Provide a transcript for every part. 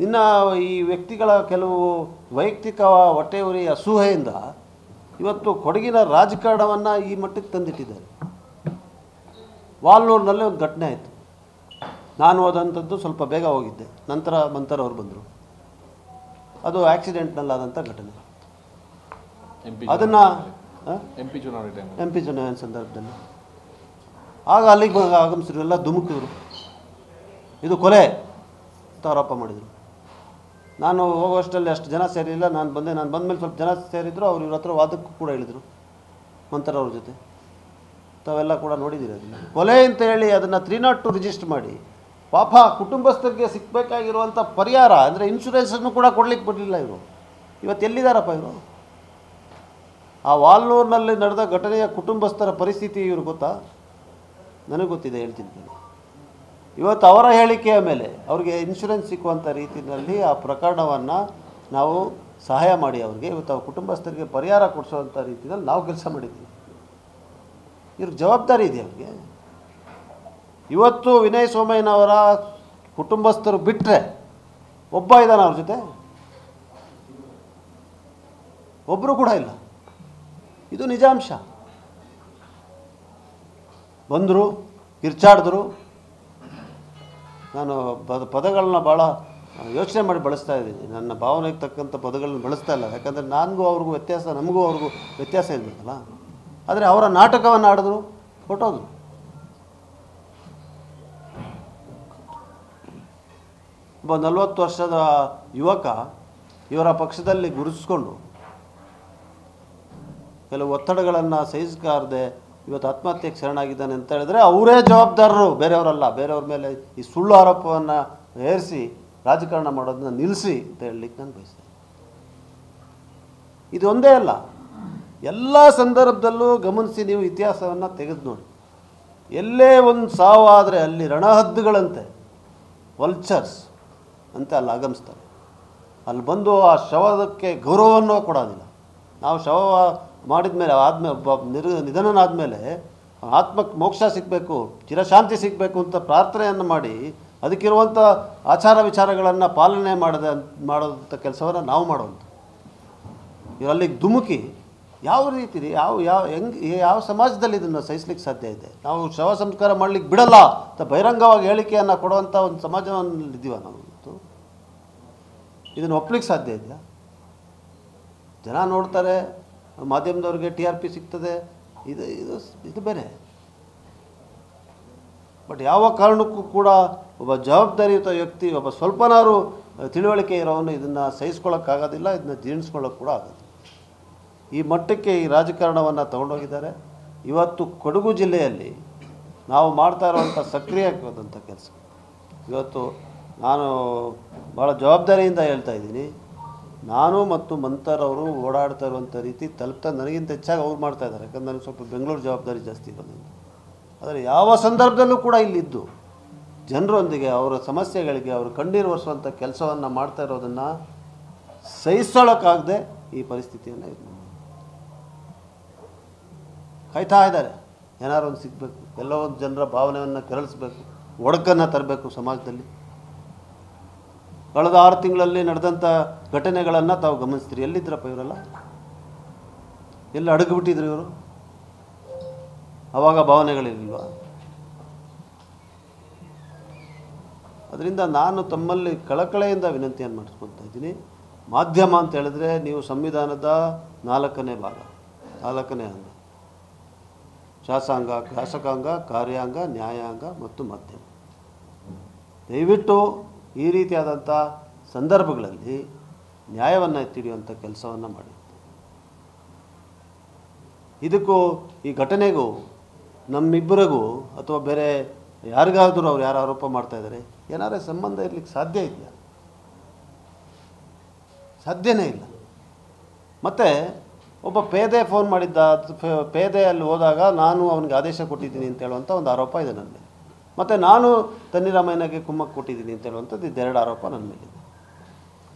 ಇನ್ನು ಈ ವ್ಯಕ್ತಿಗಳ ಕೆಲವು ವೈಯಕ್ತಿಕ ಹೊಟ್ಟೆಯುರಿ ಅಸೂಹೆಯಿಂದ ಇವತ್ತು ಕೊಡಗಿನ ರಾಜಕಾರಣವನ್ನು ಈ ಮಟ್ಟಕ್ಕೆ ತಂದಿಟ್ಟಿದ್ದಾರೆ. ವಾಲ್ನೂರಿನಲ್ಲಿ ಒಂದು ಘಟನೆ ಆಯಿತು. ನಾನು ಹೋದಂಥದ್ದು ಸ್ವಲ್ಪ ಬೇಗ ಹೋಗಿದ್ದೆ, ನಂತರ ಮಂತರ್ ಅವರು ಬಂದರು. ಅದು ಆಕ್ಸಿಡೆಂಟ್ನಲ್ಲಾದಂಥ ಘಟನೆ. ಅದನ್ನು ಎಂ ಪಿ ಚುನಾವಣೆ ಸಂದರ್ಭದಲ್ಲಿ ಆಗ ಅಲ್ಲಿಗೆ ಆಗಮಿಸಿದ್ರು, ಎಲ್ಲ ಧುಮುಕಿದ್ರು, ಇದು ಕೊಲೆ ಅಂತ ಆರೋಪ ಮಾಡಿದರು. ನಾನು ಹೋಗುವಷ್ಟರಲ್ಲಿ ಅಷ್ಟು ಜನ ಸೇರಿಲ್ಲ, ನಾನು ಬಂದಮೇಲೆ ಸ್ವಲ್ಪ ಜನ ಸೇರಿದ್ರು. ಅವ್ರು ಇವ್ರ ಹತ್ರ ವಾದಕ್ಕೂ ಕೂಡ ಹೇಳಿದರು ಮಂತರ್ ಅವ್ರ ಜೊತೆ. ತಾವೆಲ್ಲ ಕೂಡ ನೋಡಿದ್ದೀರಿ. ಅದನ್ನು ಕೊಲೆ ಅಂತ ಹೇಳಿ ಅದನ್ನು 302 ರಿಜಿಸ್ಟರ್ ಮಾಡಿ ಪಾಪ ಕುಟುಂಬಸ್ಥರಿಗೆ ಸಿಕ್ಕಬೇಕಾಗಿರುವಂಥ ಪರಿಹಾರ ಅಂದರೆ ಇನ್ಶೂರೆನ್ಸನ್ನು ಕೂಡ ಕೊಡ್ಲಿಕ್ಕೆ ಬಿಡಲಿಲ್ಲ ಇವರು. ಇವತ್ತು ಎಲ್ಲಿದ್ದಾರಪ್ಪ ಇವರು? ಆ ವಾಲ್ನೂರಿನಲ್ಲಿ ನಡೆದ ಘಟನೆಯ ಕುಟುಂಬಸ್ಥರ ಪರಿಸ್ಥಿತಿ ಇವರು ಗೊತ್ತಾ? ನನಗೆ ಗೊತ್ತಿದೆ, ಹೇಳ್ತೀನಿ. ಇವತ್ತು ಅವರ ಹೇಳಿಕೆಯ ಮೇಲೆ ಅವ್ರಿಗೆ ಇನ್ಶೂರೆನ್ಸ್ ಸಿಕ್ಕುವಂಥ ರೀತಿಯಲ್ಲಿ ಆ ಪ್ರಕರಣವನ್ನು ನಾವು ಸಹಾಯ ಮಾಡಿ ಅವ್ರಿಗೆ ಇವತ್ತು ಅವ್ರ ಕುಟುಂಬಸ್ಥರಿಗೆ ಪರಿಹಾರ ಕೊಡಿಸುವಂಥ ರೀತಿಯಲ್ಲಿ ನಾವು ಕೆಲಸ ಮಾಡಿದ್ದೀವಿ. ಇವ್ರಿಗೆ ಜವಾಬ್ದಾರಿ ಇದೆ ಅವ್ರಿಗೆ. ಇವತ್ತು ವಿನಯ್ ಸೋಮಯ್ಯನವರ ಕುಟುಂಬಸ್ಥರು ಬಿಟ್ಟರೆ ಒಬ್ಬ ಇದ್ದಾನೆ ಅವ್ರ ಜೊತೆ? ಒಬ್ಬರು ಕೂಡ ಇಲ್ಲ. ಇದು ನಿಜಾಂಶ. ಬಂದರು, ಕಿರ್ಚಾಡಿದ್ರು. ನಾನು ಪದಗಳನ್ನ ಭಾಳ ಯೋಚನೆ ಮಾಡಿ ಬಳಸ್ತಾ ಇದ್ದೀನಿ. ನನ್ನ ಭಾವನೆಗೆ ತಕ್ಕಂಥ ಪದಗಳನ್ನ ಬಳಸ್ತಾ ಇಲ್ಲ. ಯಾಕಂದರೆ ನನಗೂ ಅವ್ರಿಗೂ ವ್ಯತ್ಯಾಸ, ನಮಗೂ ಅವ್ರಿಗೂ ವ್ಯತ್ಯಾಸ ಇರಬೇಕಲ್ಲ. ಆದರೆ ಅವರ ನಾಟಕವನ್ನು ಆಡಿದ್ರು, ಹೊರಟೋದ್ರು. ಒಬ್ಬ 40 ವರ್ಷದ ಯುವಕ ಇವರ ಪಕ್ಷದಲ್ಲಿ ಗುರುತಿಸ್ಕೊಂಡು ಕೆಲವು ಒತ್ತಡಗಳನ್ನು ಸಹಿಸಲಾರದೆ ಇವತ್ತು ಆತ್ಮಹತ್ಯೆಗೆ ಶರಣಾಗಿದ್ದಾನೆ ಅಂತ ಹೇಳಿದ್ರೆ ಅವರೇ ಜವಾಬ್ದಾರರು, ಬೇರೆಯವರಲ್ಲ. ಬೇರೆಯವ್ರ ಮೇಲೆ ಈ ಸುಳ್ಳು ಆರೋಪವನ್ನು ಹೇರಿಸಿ ರಾಜಕಾರಣ ಮಾಡೋದನ್ನ ನಿಲ್ಲಿಸಿ ಅಂತ ಹೇಳಲಿಕ್ಕೆ ನಾನು ಬಯಸ್ತೇನೆ. ಇದು ಒಂದೇ ಅಲ್ಲ, ಎಲ್ಲ ಸಂದರ್ಭದಲ್ಲೂ ಗಮನಿಸಿ ನೀವು ಇತಿಹಾಸವನ್ನು ತೆಗೆದು ನೋಡಿ. ಎಲ್ಲೇ ಒಂದು ಸಾವಾದರೆ ಅಲ್ಲಿ ರಣಹದ್ದುಗಳಂತೆ, ವಲ್ಚರ್ಸ್ ಅಂತ ಅಲ್ಲಿ ಆಗಮಿಸ್ತಾರೆ. ಅಲ್ಲಿ ಬಂದು ಆ ಶವದಕ್ಕೆ ಗೌರವವನ್ನು ಕೊಡೋದಿಲ್ಲ. ನಾವು ಶವ ಮಾಡಿದ ಮೇಲೆ ನಿಧನನಾದಮೇಲೆ ಆತ್ಮಕ್ಕೆ ಮೋಕ್ಷ ಸಿಗಬೇಕು, ಚಿರಶಾಂತಿ ಸಿಗಬೇಕು ಅಂತ ಪ್ರಾರ್ಥನೆಯನ್ನು ಮಾಡಿ ಅದಕ್ಕಿರುವಂಥ ಆಚಾರ ವಿಚಾರಗಳನ್ನು ಪಾಲನೆ ಮಾಡೋದಂಥ ಕೆಲಸವನ್ನು ನಾವು ಮಾಡುವಂಥ ಅಲ್ಲಿಗೆ ಧುಮುಕಿ ಯಾವ ರೀತಿ ಯಾವ ಸಮಾಜದಲ್ಲಿ ಇದನ್ನು ಸಹಿಸ್ಲಿಕ್ಕೆ ಸಾಧ್ಯ ಇದೆ? ನಾವು ಶವ ಸಂಸ್ಕಾರ ಮಾಡಲಿಕ್ಕೆ ಬಿಡಲ್ಲ ಅಂತ ಬಹಿರಂಗವಾಗಿ ಹೇಳಿಕೆಯನ್ನು ಕೊಡುವಂಥ ಒಂದು ಸಮಾಜವನ್ನು ಇದ್ದೀವ ನಾವು. ಇದನ್ನು ಒಪ್ಪಲಿಕ್ಕೆ ಸಾಧ್ಯ ಇದೆಯಾ? ಜನ ನೋಡ್ತಾರೆ, ಮಾಧ್ಯಮದವ್ರಿಗೆ TRP ಸಿಗ್ತದೆ, ಇದು ಬೇರೆ. ಬಟ್ ಯಾವ ಕಾರಣಕ್ಕೂ ಕೂಡ ಒಬ್ಬ ಜವಾಬ್ದಾರಿಯುತ ವ್ಯಕ್ತಿ, ಒಬ್ಬ ಸ್ವಲ್ಪನಾರು ತಿಳುವಳಿಕೆ ಇರೋನು ಇದನ್ನು ಸಹಿಸ್ಕೊಳ್ಳೋಕ್ಕಾಗೋದಿಲ್ಲ, ಇದನ್ನು ಜೀರ್ಣಿಸ್ಕೊಳ್ಳೋಕೆ ಕೂಡ ಆಗೋದು. ಈ ಮಟ್ಟಕ್ಕೆ ಈ ರಾಜಕಾರಣವನ್ನು ತಗೊಂಡೋಗಿದ್ದಾರೆ. ಇವತ್ತು ಕೊಡಗು ಜಿಲ್ಲೆಯಲ್ಲಿ ನಾವು ಮಾಡ್ತಾ ಇರುವಂಥ ಸಕ್ರಿಯವಾದಂಥ ಕೆಲಸ, ಇವತ್ತು ನಾನು ಭಾಳ ಜವಾಬ್ದಾರಿಯಿಂದ ಹೇಳ್ತಾ ಇದ್ದೀನಿ. ನಾನು ಮತ್ತು ಮಂತರ್ ಅವರು ಓಡಾಡ್ತಾ ಇರುವಂಥ ರೀತಿ ತಲುಪ್ತಾ ನನಗಿಂತ ಹೆಚ್ಚಾಗಿ ಅವ್ರು ಮಾಡ್ತಾಯಿದ್ದಾರೆ. ಯಾಕಂದ್ರೆ ನನಗೆ ಸ್ವಲ್ಪ ಬೆಂಗಳೂರು ಜವಾಬ್ದಾರಿ ಜಾಸ್ತಿ ಇರೋದ್ರಿಂದ. ಆದರೆ ಯಾವ ಸಂದರ್ಭದಲ್ಲೂ ಕೂಡ ಇಲ್ಲಿದ್ದು ಜನರೊಂದಿಗೆ ಅವರ ಸಮಸ್ಯೆಗಳಿಗೆ ಅವರು ಕಣ್ಣೀರು ಒರೆಸುವಂಥ ಕೆಲಸವನ್ನು ಮಾಡ್ತಾ ಇರೋದನ್ನು ಸಹಿಸೋಕ್ಕಾಗದೆ ಈ ಪರಿಸ್ಥಿತಿಯನ್ನು ಕಾಯ್ತಾ ಇದ್ದಾರೆ. ಏನಾರು ಒಂದು ಸಿಗಬೇಕು, ಎಲ್ಲೋ ಒಂದು ಜನರ ಭಾವನೆಯನ್ನು ಕೆರಳಿಸ್ಬೇಕು, ಒಡಕನ್ನು ತರಬೇಕು ಸಮಾಜದಲ್ಲಿ. ಕಳೆದ 6 ತಿಂಗಳಲ್ಲಿ ನಡೆದಂಥ ಘಟನೆಗಳನ್ನು ತಾವು ಗಮನಿಸ್ತೀರಿ. ಎಲ್ಲಿದ್ದರಪ್ಪ ಇವರೆಲ್ಲ? ಎಲ್ಲಿ ಅಡಗಿಬಿಟ್ಟಿದ್ರು ಇವರು? ಆವಾಗ ಭಾವನೆಗಳಿರಲಿಲ್ವ? ಅದರಿಂದ ನಾನು ತಮ್ಮಲ್ಲಿ ಕಳಕಳೆಯಿಂದ ವಿನಂತಿಯನ್ನು ಮಾಡಿಸ್ಕೊಳ್ತಾ ಇದ್ದೀನಿ. ಮಾಧ್ಯಮ ಅಂತ ಹೇಳಿದ್ರೆ ನೀವು ಸಂವಿಧಾನದ 4ನೇ ಭಾಗ, 4ನೇ ಅಂಗ: ಶಾಸಕಾಂಗ, ಕಾರ್ಯಾಂಗ, ನ್ಯಾಯಾಂಗ ಮತ್ತು ಮಾಧ್ಯಮ. ದಯವಿಟ್ಟು ಈ ರೀತಿಯಾದಂಥ ಸಂದರ್ಭಗಳಲ್ಲಿ ನ್ಯಾಯವನ್ನು ಎತ್ತಿಡಿಯುವಂಥ ಕೆಲಸವನ್ನು ಮಾಡಿ. ಇದಕ್ಕೂ ಈ ಘಟನೆಗೂ ನಮ್ಮಿಬ್ಬರಿಗೂ ಅಥವಾ ಬೇರೆ ಯಾರಿಗಾದರೂ ಅವ್ರು ಯಾರು ಆರೋಪ ಮಾಡ್ತಾಯಿದ್ದಾರೆ, ಏನಾದರೂ ಸಂಬಂಧ ಇರಲಿಕ್ಕೆ ಸಾಧ್ಯ ಇದೆಯಾ? ಸಾಧ್ಯನೇ ಇಲ್ಲ. ಮತ್ತು ಒಬ್ಬ ಪೇದೆ ಫೋನ್ ಮಾಡಿದ್ದ, ಪೇದೆ ಅಲ್ಲಿ ಹೋದಾಗ ನಾನು ಅವನಿಗೆ ಆದೇಶ ಕೊಟ್ಟಿದ್ದೀನಿ ಅಂತ ಹೇಳುವಂಥ ಒಂದು ಆರೋಪ ಇದೆ ನನ್ನ ಮೇಲೆ. ಮತ್ತು ನಾನು ತಣ್ಣೀರಾಮಯ್ಯನಿಗೆ ಕುಮ್ಮಕ್ಕೆ ಕೊಟ್ಟಿದ್ದೀನಿ ಅಂತ ಹೇಳುವಂಥದ್ದು 2 ಆರೋಪ ನನ್ನ ಮೇಲಿದೆ.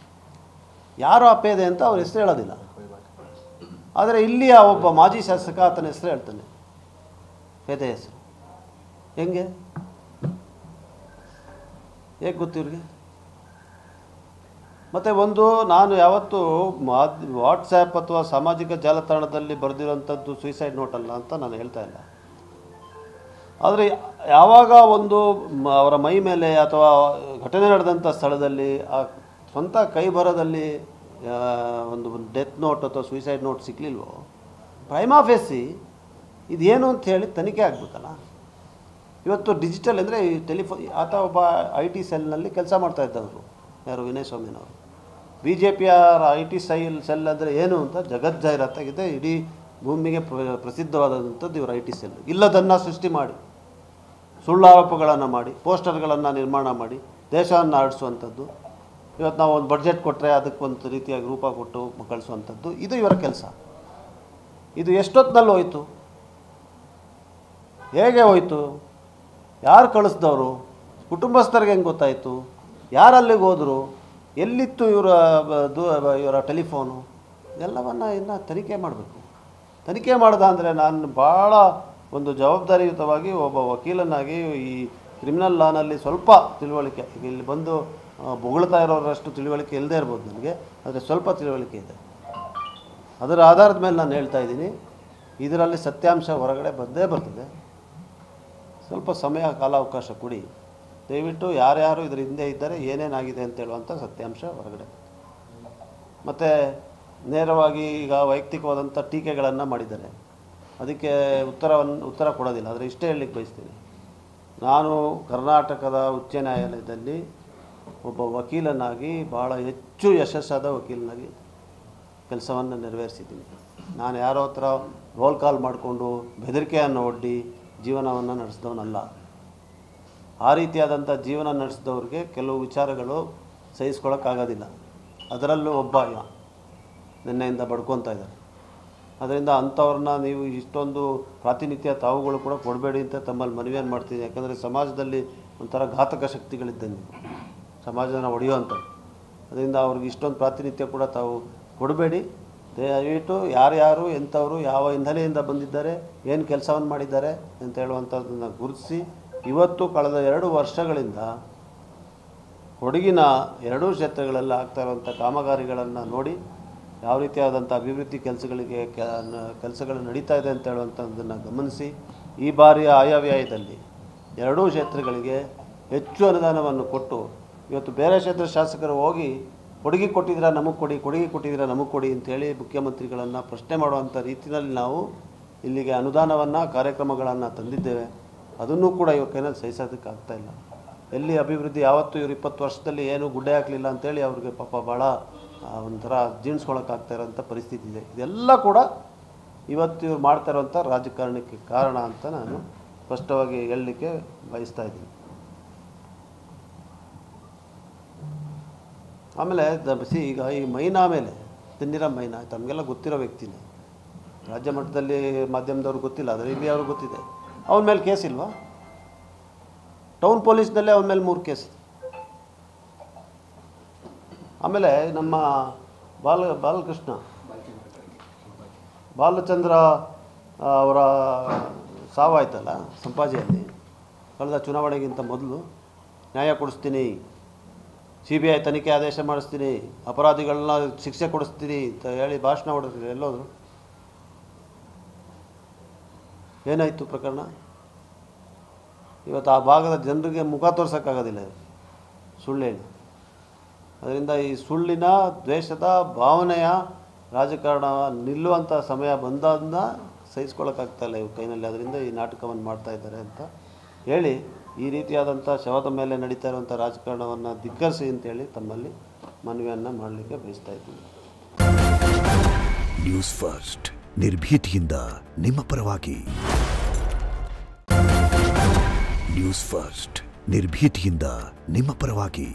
ಯಾರು ಆ ಪೇದೆ ಅಂತ ಅವ್ರ ಹೆಸರು ಹೇಳೋದಿಲ್ಲ. ಆದರೆ ಇಲ್ಲಿಯ ಒಬ್ಬ ಮಾಜಿ ಶಾಸಕ ಆತನ ಹೆಸರು ಹೇಳ್ತಾನೆ, ಪೇದೆ ಹೆಸರು. ಹೇಗೆ ಗೊತ್ತು ಇವ್ರಿಗೆ? ಮತ್ತು ಒಂದು ನಾನು ಯಾವತ್ತೂ ವಾಟ್ಸ್ಯಾಪ್ ಅಥವಾ ಸಾಮಾಜಿಕ ಜಾಲತಾಣದಲ್ಲಿ ಬರೆದಿರೋಂಥದ್ದು ಸೂಸೈಡ್ ನೋಟ್ ಅಲ್ಲ ಅಂತ ನಾನು ಹೇಳ್ತಾ ಇಲ್ಲ. ಆದರೆ ಯಾವಾಗ ಒಂದು ಅವರ ಮೈ ಮೇಲೆ ಅಥವಾ ಘಟನೆ ನಡೆದಂಥ ಸ್ಥಳದಲ್ಲಿ ಆ ಸ್ವಂತ ಕೈ ಬರದಲ್ಲಿ ಒಂದು ಡೆತ್ ನೋಟ್ ಅಥವಾ ಸೂಸೈಡ್ ನೋಟ್ ಸಿಕ್ಕಲಿಲ್ವೋ, ಪ್ರೈಮಾ ಫೇಸಿ ಇದೇನು ಅಂತ ಹೇಳಿ ತನಿಖೆ ಆಗಬೇಕಲ್ಲ. ಇವತ್ತು ಡಿಜಿಟಲ್ ಅಂದರೆ ಈ ಆತ ಒಬ್ಬ IT ಸೆಲ್ನಲ್ಲಿ ಕೆಲಸ ಮಾಡ್ತಾಯಿದ್ದವರು, ಯಾರು ವಿನಯ್ ಸ್ವಾಮಿನವರು. BJPಯ IT ಸೆಲ್ ಅಂದರೆ ಏನು ಅಂತ ಜಗಜ್ಜಾಹೀರಾತಾಗಿದೆ. ಇಡೀ ಭೂಮಿಗೆ ಪ್ರಸಿದ್ಧವಾದಂಥದ್ದು ಇವರ IT ಸೆಲ್. ಇಲ್ಲದನ್ನು ಸೃಷ್ಟಿ ಮಾಡಿ, ಸುಳ್ಳು ಆರೋಪಗಳನ್ನು ಮಾಡಿ, ಪೋಸ್ಟರ್ಗಳನ್ನು ನಿರ್ಮಾಣ ಮಾಡಿ ದೇಶವನ್ನು ಆಡಿಸುವಂಥದ್ದು. ಇವತ್ತು ನಾವು ಒಂದು ಬಡ್ಜೆಟ್ ಕೊಟ್ಟರೆ ಅದಕ್ಕೊಂದು ರೀತಿಯಾಗಿ ರೂಪ ಕೊಟ್ಟು ಕಳಿಸುವಂಥದ್ದು, ಇದು ಇವರ ಕೆಲಸ. ಇದು ಎಷ್ಟೊತ್ತಿನಲ್ಲಿ ಹೋಯಿತು, ಹೇಗೆ ಹೋಯಿತು, ಯಾರು ಕಳಿಸ್ದವರು, ಕುಟುಂಬಸ್ಥರಿಗೆ ಹೆಂಗೆ ಗೊತ್ತಾಯಿತು, ಯಾರಲ್ಲಿಗೆ ಹೋದರು, ಎಲ್ಲಿತ್ತು ಇವರ ಟೆಲಿಫೋನು, ಎಲ್ಲವನ್ನು ಇನ್ನು ತನಿಖೆ ಮಾಡಬೇಕು. ತನಿಖೆ ಮಾಡ್ದ ಅಂದರೆ ನಾನು ಭಾಳ ಒಂದು ಜವಾಬ್ದಾರಿಯುತವಾಗಿ ಒಬ್ಬ ವಕೀಲನಾಗಿ ಈ ಕ್ರಿಮಿನಲ್ ಲಾನಲ್ಲಿ ಸ್ವಲ್ಪ ತಿಳುವಳಿಕೆ, ಇಲ್ಲಿ ಬಂದು ಬೊಗಳ್ತಾ ಇರೋರಷ್ಟು ತಿಳುವಳಿಕೆ ಇಲ್ಲದೇ ಇರ್ಬೋದು ನನಗೆ, ಆದರೆ ಸ್ವಲ್ಪ ತಿಳುವಳಿಕೆ ಇದೆ. ಅದರ ಆಧಾರದ ಮೇಲೆ ನಾನು ಹೇಳ್ತಾ ಇದ್ದೀನಿ, ಇದರಲ್ಲಿ ಸತ್ಯಾಂಶ ಹೊರಗಡೆ ಬಂದೇ ಬರ್ತದೆ. ಸ್ವಲ್ಪ ಸಮಯ ಕಾಲಾವಕಾಶ ಕೊಡಿ ದಯವಿಟ್ಟು. ಯಾರ್ಯಾರು ಇದರ ಹಿಂದೆ ಇದ್ದಾರೆ, ಏನೇನಾಗಿದೆ ಅಂತ ಹೇಳುವಂಥ ಸತ್ಯಾಂಶ ಹೊರಗಡೆ. ಮತ್ತು ನೇರವಾಗಿ ಈಗ ವೈಯಕ್ತಿಕವಾದಂಥ ಟೀಕೆಗಳನ್ನು ಮಾಡಿದ್ದಾರೆ, ಅದಕ್ಕೆ ಉತ್ತರ ಕೊಡೋದಿಲ್ಲ. ಆದರೆ ಇಷ್ಟೇ ಹೇಳಲಿಕ್ಕೆ ಬಯಸ್ತೀನಿ, ನಾನು ಕರ್ನಾಟಕದ ಉಚ್ಚ ನ್ಯಾಯಾಲಯದಲ್ಲಿ ಒಬ್ಬ ವಕೀಲನಾಗಿ ಭಾಳ ಹೆಚ್ಚು ಯಶಸ್ಸಾದ ವಕೀಲನಾಗಿ ಕೆಲಸವನ್ನು ನೆರವೇರಿಸಿದ್ದೀನಿ. ನಾನು ಯಾರೋ ಹತ್ರ ರೋಲ್ ಕಾಲ್ ಮಾಡಿಕೊಂಡು ಬೆದರಿಕೆಯನ್ನು ಒಡ್ಡಿ ಜೀವನವನ್ನು ನಡೆಸಿದವನಲ್ಲ. ಆ ರೀತಿಯಾದಂಥ ಜೀವನ ನಡೆಸಿದವ್ರಿಗೆ ಕೆಲವು ವಿಚಾರಗಳು ಸಹಿಸ್ಕೊಳ್ಳೋಕ್ಕಾಗೋದಿಲ್ಲ. ಅದರಲ್ಲೂ ಒಬ್ಬ ನಿನ್ನೆಯಿಂದ ಬಡ್ಕೊತಾ ಇದ್ದಾರೆ. ಅದರಿಂದ ಅಂಥವ್ರನ್ನ ನೀವು ಇಷ್ಟೊಂದು ಪ್ರಾತಿನಿಧ್ಯ ತಾವುಗಳು ಕೂಡ ಕೊಡಬೇಡಿ ಅಂತ ತಮ್ಮಲ್ಲಿ ಮನವಿಯನ್ನು ಮಾಡ್ತೀನಿ. ಯಾಕಂದರೆ ಸಮಾಜದಲ್ಲಿ ಒಂಥರ ಘಾತಕ ಶಕ್ತಿಗಳಿದ್ದಂಗೆ ಸಮಾಜನ ಹೊಡೆಯುವಂಥದ್ದು. ಅದರಿಂದ ಅವ್ರಿಗೆ ಇಷ್ಟೊಂದು ಪ್ರಾತಿನಿಧ್ಯ ಕೂಡ ತಾವು ಕೊಡಬೇಡಿ. ದಯವಿಟ್ಟು ಯಾರ್ಯಾರು ಎಂಥವರು ಯಾವ ಹಿನ್ನೆಲೆಯಿಂದ ಬಂದಿದ್ದಾರೆ, ಏನು ಕೆಲಸವನ್ನು ಮಾಡಿದ್ದಾರೆ ಅಂತ ಹೇಳುವಂಥದ್ದನ್ನು ಗುರುತಿಸಿ, ಇವತ್ತು ಕಳೆದ 2 ವರ್ಷಗಳಿಂದ ಕೊಡಗಿನ 2 ಕ್ಷೇತ್ರಗಳಲ್ಲಿ ಆಗ್ತಾ ಇರುವಂಥ ಕಾಮಗಾರಿಗಳನ್ನು ನೋಡಿ ಯಾವ ರೀತಿಯಾದಂಥ ಅಭಿವೃದ್ಧಿ ಕೆಲಸಗಳು ನಡೀತಾ ಇದೆ ಅಂತ ಹೇಳುವಂಥದ್ದನ್ನು ಗಮನಿಸಿ, ಈ ಬಾರಿಯ ಆಯವ್ಯಯದಲ್ಲಿ 2 ಕ್ಷೇತ್ರಗಳಿಗೆ ಹೆಚ್ಚು ಅನುದಾನವನ್ನು ಕೊಟ್ಟು, ಇವತ್ತು ಬೇರೆ ಕ್ಷೇತ್ರ ಶಾಸಕರು ಹೋಗಿ ಕೊಡುಗೆ ಕೊಟ್ಟಿದ್ದೀರಾ ನಮಗೆ ಕೊಡಿ, ಕೊಡುಗೆ ಕೊಟ್ಟಿದ್ದೀರಾ ನಮಗೆ ಕೊಡಿ ಅಂತೇಳಿ ಮುಖ್ಯಮಂತ್ರಿಗಳನ್ನು ಪ್ರಶ್ನೆ ಮಾಡುವಂಥ ರೀತಿಯಲ್ಲಿ ನಾವು ಇಲ್ಲಿಗೆ ಅನುದಾನವನ್ನು ಕಾರ್ಯಕ್ರಮಗಳನ್ನು ತಂದಿದ್ದೇವೆ. ಅದನ್ನೂ ಕೂಡ ಇವ್ರ ಕೈನಲ್ಲಿ ಸಹಿಸೋದಕ್ಕಾಗ್ತಾಯಿಲ್ಲ. ಎಲ್ಲಿ ಅಭಿವೃದ್ಧಿ, ಯಾವತ್ತೂ ಇವರು 20 ವರ್ಷದಲ್ಲಿ ಏನೂ ಗುಡ್ಡೆ ಹಾಕಲಿಲ್ಲ ಅಂತೇಳಿ ಅವ್ರಿಗೆ ಪಾಪ ಭಾಳ ಒಂಥರ ಜೀರ್ಣಿಸ್ಕೊಳ್ಳೋಕ್ಕಾಗ್ತಾ ಇರೋಂಥ ಪರಿಸ್ಥಿತಿ ಇದೆ. ಇದೆಲ್ಲ ಕೂಡ ಇವತ್ತು ಇವ್ರು ಮಾಡ್ತಾ ಇರೋಂಥ ರಾಜಕಾರಣಕ್ಕೆ ಕಾರಣ ಅಂತ ನಾನು ಸ್ಪಷ್ಟವಾಗಿ ಹೇಳಲಿಕ್ಕೆ ಬಯಸ್ತಾ ಇದ್ದೀನಿ. ಆಮೇಲೆ ಈಗ ಈ ಮೈನಾ ಮೇಲೆ ತಿನ್ನಿರೋ ಮೈನಾ ತಮಗೆಲ್ಲ ಗೊತ್ತಿರೋ ವ್ಯಕ್ತಿನೇ, ರಾಜ್ಯ ಮಟ್ಟದಲ್ಲಿ ಮಾಧ್ಯಮದವ್ರಿಗೆ ಗೊತ್ತಿಲ್ಲ, ಆದರೆ ಇಲ್ಲಿ ಅವ್ರಿಗೆ ಗೊತ್ತಿದೆ. ಅವನ ಮೇಲೆ ಕೇಸ್ ಇಲ್ವಾ? ಟೌನ್ ಪೊಲೀಸ್ನಲ್ಲೇ ಅವನ ಮೇಲೆ 3 ಕೇಸ್. ಆಮೇಲೆ ನಮ್ಮ ಬಾಲಚಂದ್ರ ಅವರ ಸಾವಾಯ್ತಲ್ಲ ಸಂಪಾಜೆಯಲ್ಲಿ, ಕಳೆದ ಚುನಾವಣೆಗಿಂತ ಮೊದಲು ನ್ಯಾಯ ಕೊಡಿಸ್ತೀನಿ, CBI ತನಿಖೆ ಆದೇಶ ಮಾಡಿಸ್ತೀನಿ, ಅಪರಾಧಿಗಳನ್ನ ಶಿಕ್ಷೆ ಕೊಡಿಸ್ತೀನಿ ಅಂತ ಹೇಳಿ ಭಾಷಣ ಹೊಡೆದ್ರು. ಎಲ್ಲೋದ್ರು? ಏನಾಯಿತು ಪ್ರಕರಣ? ಇವತ್ತು ಆ ಭಾಗದ ಜನರಿಗೆ ಮುಖ ತೋರ್ಸೋಕ್ಕಾಗೋದಿಲ್ಲ, ಸುಳ್ಳು ಹೇಳಿ. ಅದರಿಂದ ಈ ಸುಳ್ಳಿನ ದ್ವೇಷದ ಭಾವನೆಯ ರಾಜಕಾರಣ ನಿಲ್ಲುವಂಥ ಸಮಯ ಬಂದದನ್ನ ಸಹಿಸ್ಕೊಳ್ಳೋಕ್ಕಾಗ್ತಾಯಿಲ್ಲ ಇವ್ರ ಕೈನಲ್ಲಿ. ಅದರಿಂದ ಈ ನಾಟಕವನ್ನು ಮಾಡ್ತಾಯಿದ್ದಾರೆ ಅಂತ ಹೇಳಿ, ಈ ರೀತಿಯಾದಂಥ ಶವದ ಮೇಲೆ ನಡೀತಾ ಇರುವಂಥ ರಾಜಕಾರಣವನ್ನು ಧಿಕ್ಕರಿಸಿ ಅಂತೇಳಿ ತಮ್ಮಲ್ಲಿ ಮನವಿಯನ್ನು ಮಾಡಲಿಕ್ಕೆ ಬಯಸ್ತಾ ಇದ್ದೀನಿ. ನ್ಯೂಸ್ ಫಸ್ಟ್, ನಿರ್ಭೀತಿಯಿಂದ ನಿಮ್ಮ ಪರವಾಗಿ. ನ್ಯೂಸ್ ಫಸ್ಟ್, ನಿರ್ಭೀತಿಯಿಂದ ನಿಮ್ಮ ಪರವಾಗಿ.